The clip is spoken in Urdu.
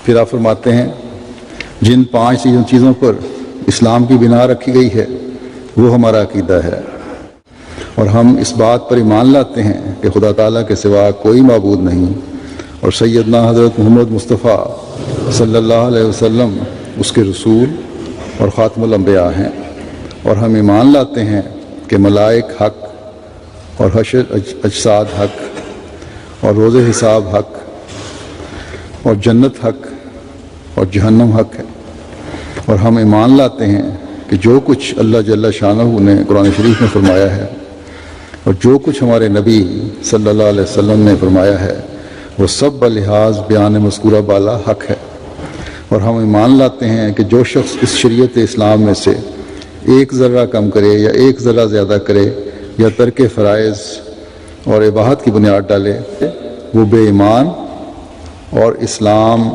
پھر آپ فرماتے ہیں جن 5 چیزوں پر اسلام کی بنا رکھی گئی ہے وہ ہمارا عقیدہ ہے، اور ہم اس بات پر ایمان لاتے ہیں کہ خدا تعالیٰ کے سوا کوئی معبود نہیں، اور سیدنا حضرت محمد مصطفیٰ صلی اللہ علیہ وسلم اس کے رسول اور خاتم الانبیاء ہیں، اور ہم ایمان لاتے ہیں کہ ملائک حق اور حشر اجساد حق اور روز حساب حق اور جنت حق اور جہنم حق ہے، اور ہم ایمان لاتے ہیں کہ جو کچھ اللہ جل شانہ نے قرآن شریف میں فرمایا ہے اور جو کچھ ہمارے نبی صلی اللہ علیہ وسلم نے فرمایا ہے وہ سب بلحاظ بیان مذکورہ بالا حق ہے، اور ہم ایمان لاتے ہیں کہ جو شخص اس شریعت اسلام میں سے ایک ذرہ کم کرے یا ایک ذرہ زیادہ کرے یا ترک فرائض اور اباحت کی بنیاد ڈالے وہ بے ایمان اور اسلام